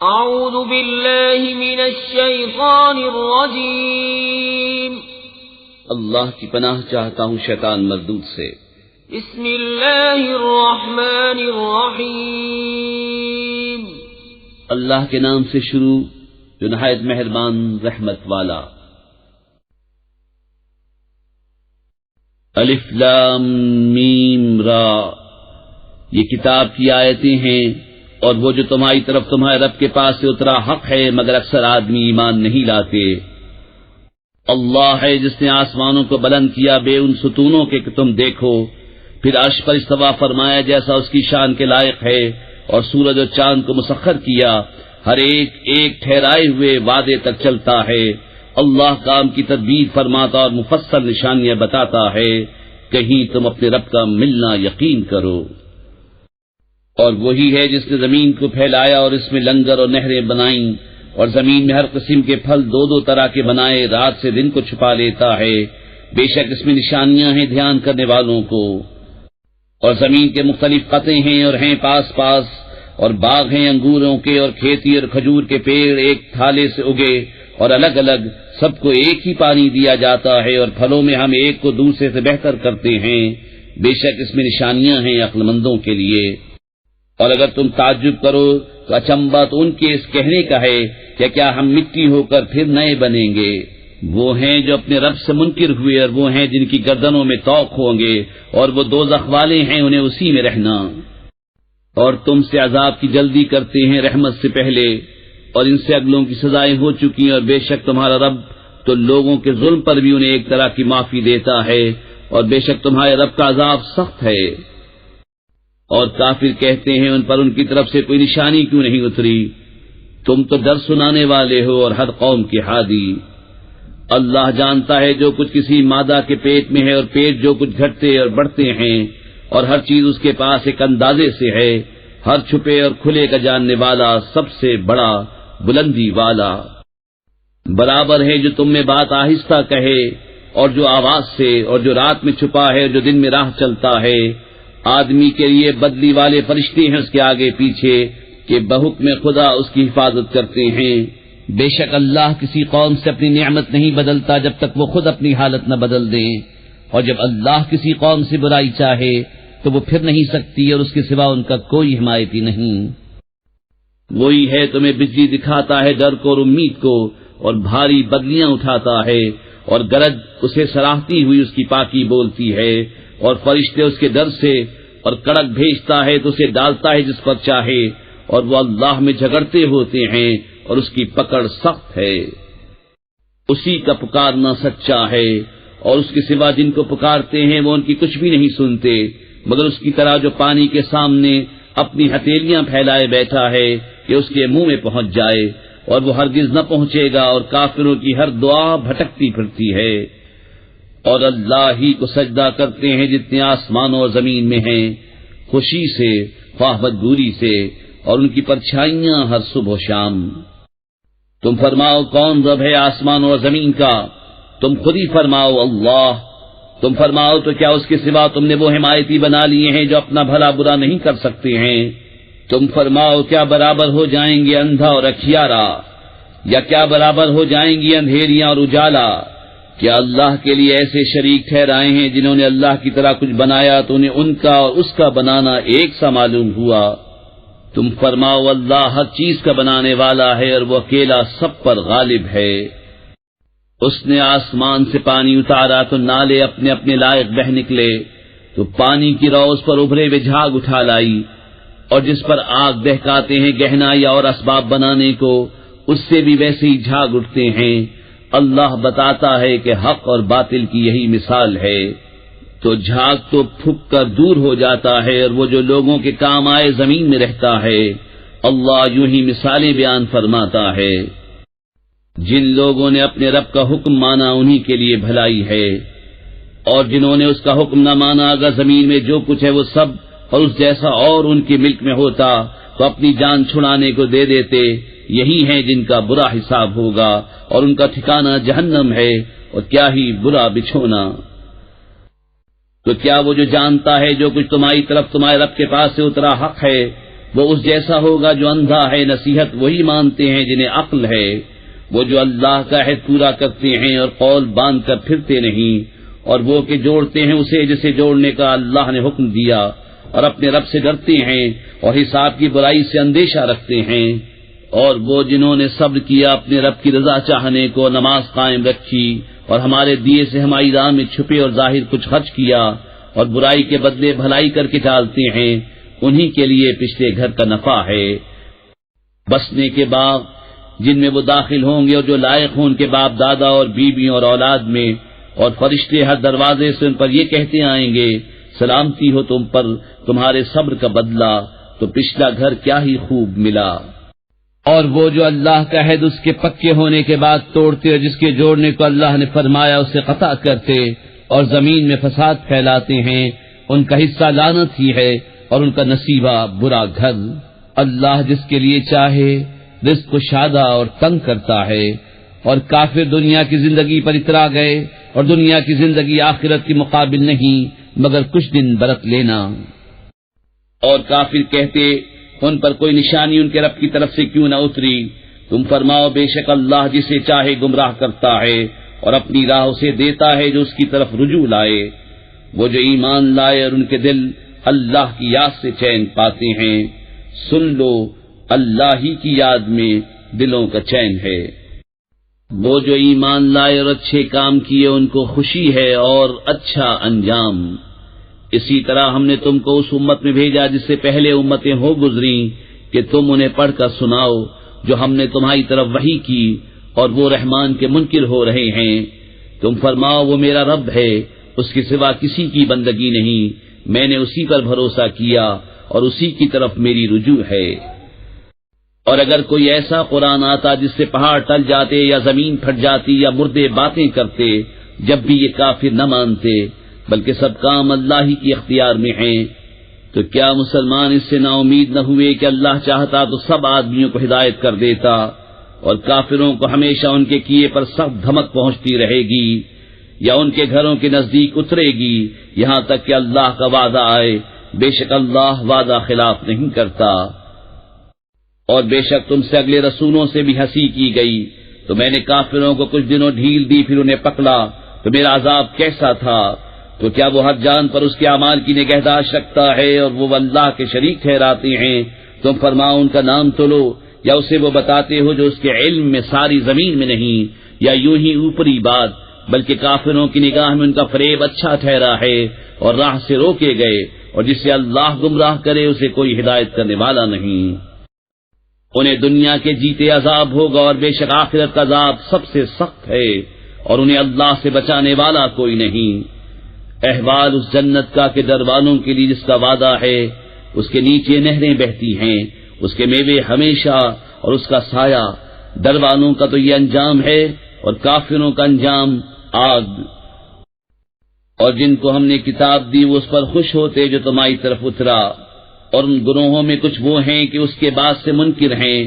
اعوذ باللہ من الشیطان الرجیم اللہ کی پناہ چاہتا ہوں شیطان مردود سے۔ بسم اللہ الرحمن الرحیم اللہ کے نام سے شروع جو نہایت مہربان رحمت والا۔ الف لام میم را، یہ کتاب کی آیتیں ہیں اور وہ جو تمہاری طرف تمہارے رب کے پاس سے اترا حق ہے، مگر اکثر آدمی ایمان نہیں لاتے۔ اللہ ہے جس نے آسمانوں کو بلند کیا بے ان ستونوں کے کہ تم دیکھو، پھر عرش پر استوا فرمایا جیسا اس کی شان کے لائق ہے، اور سورج اور چاند کو مسخر کیا، ہر ایک ایک ٹھہرائے ہوئے وعدے تک چلتا ہے۔ اللہ کام کی تدبیر فرماتا اور مفصل نشانیاں بتاتا ہے، کہیں تم اپنے رب کا ملنا یقین کرو۔ اور وہی ہے جس نے زمین کو پھیلایا اور اس میں لنگر اور نہریں بنائیں، اور زمین میں ہر قسم کے پھل دو دو طرح کے بنائے، رات سے دن کو چھپا لیتا ہے، بے شک اس میں نشانیاں ہیں دھیان کرنے والوں کو۔ اور زمین کے مختلف قطعے ہیں اور ہیں پاس پاس، اور باغ ہیں انگوروں کے اور کھیتی اور کھجور کے پیڑ ایک تھالے سے اگے اور الگ الگ، سب کو ایک ہی پانی دیا جاتا ہے، اور پھلوں میں ہم ایک کو دوسرے سے بہتر کرتے ہیں، بے شک اس میں نشانیاں ہیں عقل مندوں کے لیے۔ اور اگر تم تعجب کرو تو اچنبا تو ان کے اس کہنے کا ہے کہ کیا ہم مٹی ہو کر پھر نئے بنیں گے؟ وہ ہیں جو اپنے رب سے منکر ہوئے، اور وہ ہیں جن کی گردنوں میں طوق ہوں گے، اور وہ دوزخ والے ہیں، انہیں اسی میں رہنا۔ اور تم سے عذاب کی جلدی کرتے ہیں رحمت سے پہلے، اور ان سے اگلوں کی سزائیں ہو چکی، اور بے شک تمہارا رب تو لوگوں کے ظلم پر بھی انہیں ایک طرح کی معافی دیتا ہے، اور بے شک تمہارے رب کا عذاب سخت ہے۔ اور کافر کہتے ہیں ان پر ان کی طرف سے کوئی نشانی کیوں نہیں اتری؟ تم تو ڈر سنانے والے ہو اور ہر قوم کے ہادی۔ اللہ جانتا ہے جو کچھ کسی مادہ کے پیٹ میں ہے، اور پیٹ جو کچھ گھٹتے اور بڑھتے ہیں، اور ہر چیز اس کے پاس ایک اندازے سے ہے، ہر چھپے اور کھلے کا جاننے والا، سب سے بڑا بلندی والا۔ برابر ہے جو تم میں بات آہستہ کہے اور جو آواز سے، اور جو رات میں چھپا ہے اور جو دن میں راہ چلتا ہے۔ آدمی کے لیے بدلی والے فرشتے ہیں اس کے آگے پیچھے کہ بحکم خدا اس کی حفاظت کرتے ہیں۔ بے شک اللہ کسی قوم سے اپنی نعمت نہیں بدلتا جب تک وہ خود اپنی حالت نہ بدل دیں، اور جب اللہ کسی قوم سے برائی چاہے تو وہ پھر نہیں سکتی، اور اس کے سوا ان کا کوئی حمایتی نہیں۔ وہی ہے تمہیں بجلی دکھاتا ہے ڈر کو اور امید کو، اور بھاری بدلیاں اٹھاتا ہے، اور گرج اسے سراہتی ہوئی اس کی پاکی بولتی ہے، اور فرشتے اس کے ڈر سے، اور کڑک بھیجتا ہے تو اسے ڈالتا ہے جس پر چاہے، اور وہ اللہ میں جھگڑتے ہوتے ہیں، اور اس کی پکڑ سخت ہے۔ اسی کا پکارنا سچا ہے، اور اس کے سوا جن کو پکارتے ہیں وہ ان کی کچھ بھی نہیں سنتے، مگر اس کی طرح جو پانی کے سامنے اپنی ہتھیلیاں پھیلائے بیٹھا ہے کہ اس کے منہ میں پہنچ جائے، اور وہ ہرگز نہ پہنچے گا، اور کافروں کی ہر دعا بھٹکتی پھرتی ہے۔ اور اللہ ہی کو سجدہ کرتے ہیں جتنے آسمانوں اور زمین میں ہیں، خوشی سے خواہ بدگوری سے، اور ان کی پرچھائیاں ہر صبح و شام۔ تم فرماؤ کون رب ہے آسمانوں اور زمین کا؟ تم خود ہی فرماؤ اللہ۔ تم فرماؤ تو کیا اس کے سوا تم نے وہ حمایتی بنا لیے ہیں جو اپنا بھلا برا نہیں کر سکتے ہیں؟ تم فرماؤ کیا برابر ہو جائیں گے اندھا اور اکھیارا، یا کیا برابر ہو جائیں گی اندھیریاں اور اجالا؟ کیا اللہ کے لیے ایسے شریک ٹھہرائے ہیں جنہوں نے اللہ کی طرح کچھ بنایا تو انہیں ان کا اور اس کا بنانا ایک سا معلوم ہوا؟ تم فرماؤ اللہ ہر چیز کا بنانے والا ہے، اور وہ اکیلا سب پر غالب ہے۔ اس نے آسمان سے پانی اتارا تو نالے اپنے اپنے لائق بہ نکلے، تو پانی کی رو اس پر ابھرے ہوئے جھاگ اٹھا لائی، اور جس پر آگ دہکاتے ہیں گہنا یا اور اسباب بنانے کو، اس سے بھی ویسے ہی جھاگ اٹھتے ہیں۔ اللہ بتاتا ہے کہ حق اور باطل کی یہی مثال ہے، تو جھاگ تو پھک کر دور ہو جاتا ہے، اور وہ جو لوگوں کے کام آئے زمین میں رہتا ہے۔ اللہ یوں ہی مثالیں بیان فرماتا ہے۔ جن لوگوں نے اپنے رب کا حکم مانا انہی کے لیے بھلائی ہے، اور جنہوں نے اس کا حکم نہ مانا، اگر زمین میں جو کچھ ہے وہ سب اور اس جیسا اور ان کے ملک میں ہوتا تو اپنی جان چھڑانے کو دے دیتے۔ یہی ہیں جن کا برا حساب ہوگا، اور ان کا ٹھکانہ جہنم ہے، اور کیا ہی برا بچھونا۔ تو کیا وہ جو جانتا ہے جو کچھ تمہاری طرف تمہارے رب کے پاس سے اترا حق ہے، وہ اس جیسا ہوگا جو اندھا ہے، نصیحت وہی مانتے ہیں جنہیں عقل ہے، وہ جو اللہ کا عہد پورا کرتے ہیں اور قول باندھ کر پھرتے نہیں، اور وہ کہ جوڑتے ہیں اسے جسے جوڑنے کا اللہ نے حکم دیا، اور اپنے رب سے ڈرتے ہیں اور حساب کی برائی سے اندیشہ رکھتے ہیں، اور وہ جنہوں نے صبر کیا اپنے رب کی رضا چاہنے کو، نماز قائم رکھی اور ہمارے دیے سے ہماری راہ میں چھپے اور ظاہر کچھ خرچ کیا، اور برائی کے بدلے بھلائی کر کے ٹالتے ہیں، انہی کے لیے پچھلے گھر کا نفع ہے، بسنے کے باغ جن میں وہ داخل ہوں گے اور جو لائق ہوں ان کے باپ دادا اور بیوی اور اولاد میں، اور فرشتے ہر دروازے سے ان پر یہ کہتے آئیں گے سلامتی ہو تم پر، تمہارے صبر کا بدلہ تو پچھلا گھر کیا ہی خوب ملا۔ اور وہ جو اللہ کا عہد اس کے پکے ہونے کے بعد توڑتے اور جس کے جوڑنے کو اللہ نے فرمایا اسے قطع کرتے اور زمین میں فساد پھیلاتے ہیں، ان کا حصہ لعنت ہی ہے اور ان کا نصیبہ برا گھر۔ اللہ جس کے لیے چاہے رزق کو شادہ اور تنگ کرتا ہے، اور کافر دنیا کی زندگی پر اترا گئے، اور دنیا کی زندگی آخرت کے مقابل نہیں مگر کچھ دن برت لینا۔ اور کافر کہتے ان پر کوئی نشانی ان کے رب کی طرف سے کیوں نہ اتری؟ تم فرماؤ بے شک اللہ جسے چاہے گمراہ کرتا ہے اور اپنی راہ اسے دیتا ہے جو اس کی طرف رجوع لائے۔ وہ جو ایمان لائے اور ان کے دل اللہ کی یاد سے چین پاتے ہیں، سن لو اللہ ہی کی یاد میں دلوں کا چین ہے۔ وہ جو ایمان لائے اور اچھے کام کیے ان کو خوشی ہے اور اچھا انجام۔ اسی طرح ہم نے تم کو اس امت میں بھیجا جس سے پہلے امتیں ہو گزری کہ تم انہیں پڑھ کر سناؤ جو ہم نے تمہاری طرف وحی کی، اور وہ رحمان کے منکر ہو رہے ہیں۔ تم فرماؤ وہ میرا رب ہے، اس کے سوا کسی کی بندگی نہیں، میں نے اسی پر بھروسہ کیا اور اسی کی طرف میری رجوع ہے۔ اور اگر کوئی ایسا قرآن آتا جس سے پہاڑ ٹل جاتے یا زمین پھٹ جاتی یا مردے باتیں کرتے، جب بھی یہ کافر نہ مانتے، بلکہ سب کام اللہ ہی کی اختیار میں ہیں، تو کیا مسلمان اس سے نا امید نہ ہوئے کہ اللہ چاہتا تو سب آدمیوں کو ہدایت کر دیتا، اور کافروں کو ہمیشہ ان کے کیے پر سخت دھمک پہنچتی رہے گی، یا ان کے گھروں کے نزدیک اترے گی یہاں تک کہ اللہ کا وعدہ آئے، بے شک اللہ وعدہ خلاف نہیں کرتا۔ اور بے شک تم سے اگلے رسولوں سے بھی ہنسی کی گئی، تو میں نے کافروں کو کچھ دنوں ڈھیل دی، پھر انہیں پکڑا تو میرا عذاب کیسا تھا۔ تو کیا وہ ہر جان پر اس کے اعمال کی نگہداشت رکھتا ہے اور وہ اللہ کے شریک ٹھہراتے ہیں؟ تم فرماؤ ان کا نام تو لو، یا اسے وہ بتاتے ہو جو اس کے علم میں ساری زمین میں نہیں، یا یوں ہی اوپری بات، بلکہ کافروں کی نگاہ میں ان کا فریب اچھا ٹھہرا ہے اور راہ سے روکے گئے، اور جسے اللہ گمراہ کرے اسے کوئی ہدایت کرنے والا نہیں۔ انہیں دنیا کے جیتے عذاب ہوگا، اور بے شک آخرت کا عذاب سب سے سخت ہے، اور انہیں اللہ سے بچانے والا کوئی نہیں۔ احوال اس جنت کا کہ در والوں کے لیے جس کا وعدہ ہے، اس کے نیچے نہریں بہتی ہیں، اس کے میوے ہمیشہ اور اس کا سایہ۔ در والوں کا تو یہ انجام ہے، اور کافروں کا انجام آگ۔ اور جن کو ہم نے کتاب دی وہ اس پر خوش ہوتے جو تمہاری طرف اترا، اور ان گروہوں میں کچھ وہ ہیں کہ اس کے بعد سے منکر ہیں۔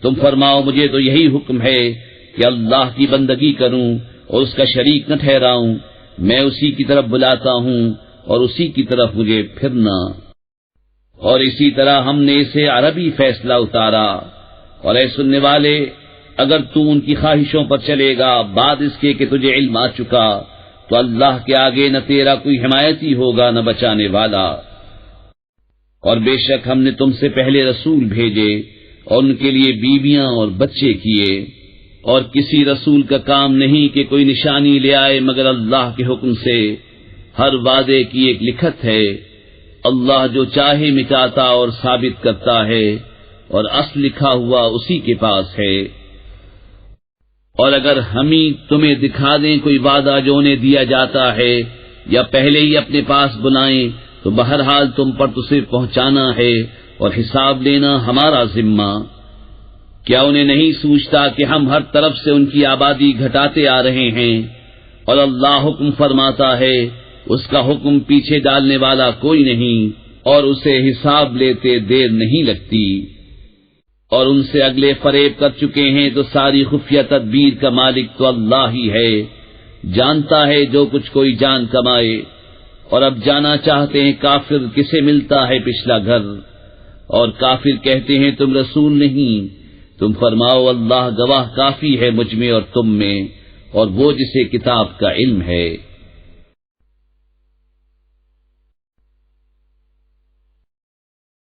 تم فرماؤ مجھے تو یہی حکم ہے کہ اللہ کی بندگی کروں اور اس کا شریک نہ ٹھہراؤں، میں اسی کی طرف بلاتا ہوں اور اسی کی طرف مجھے پھرنا۔ اور اسی طرح ہم نے اسے عربی فیصلہ اتارا۔ اور اے سننے والے، اگر تو ان کی خواہشوں پر چلے گا بعد اس کے کہ تجھے علم آ چکا، تو اللہ کے آگے نہ تیرا کوئی حمایتی ہوگا نہ بچانے والا۔ اور بے شک ہم نے تم سے پہلے رسول بھیجے اور ان کے لیے بیویاں اور بچے کیے، اور کسی رسول کا کام نہیں کہ کوئی نشانی لے آئے مگر اللہ کے حکم سے۔ ہر وعدے کی ایک لکھت ہے، اللہ جو چاہے مٹاتا اور ثابت کرتا ہے، اور اصل لکھا ہوا اسی کے پاس ہے۔ اور اگر ہم ہی تمہیں دکھا دیں کوئی وعدہ جو انہیں دیا جاتا ہے، یا پہلے ہی اپنے پاس بلائیں، تو بہرحال تم پر تو صرف پہنچانا ہے اور حساب لینا ہمارا ذمہ۔ کیا انہیں نہیں سوچتا کہ ہم ہر طرف سے ان کی آبادی گھٹاتے آ رہے ہیں، اور اللہ حکم فرماتا ہے، اس کا حکم پیچھے ڈالنے والا کوئی نہیں، اور اسے حساب لیتے دیر نہیں لگتی۔ اور ان سے اگلے فریب کر چکے ہیں، تو ساری خفیہ تدبیر کا مالک تو اللہ ہی ہے، جانتا ہے جو کچھ کوئی جان کمائے۔ اور اب جانا چاہتے ہیں کافر کسے ملتا ہے پچھلا گھر، اور کافر کہتے ہیں تم رسول نہیں، تم فرماؤ اللہ گواہ کافی ہے مجھ میں اور تم میں، اور وہ جسے کتاب کا علم ہے۔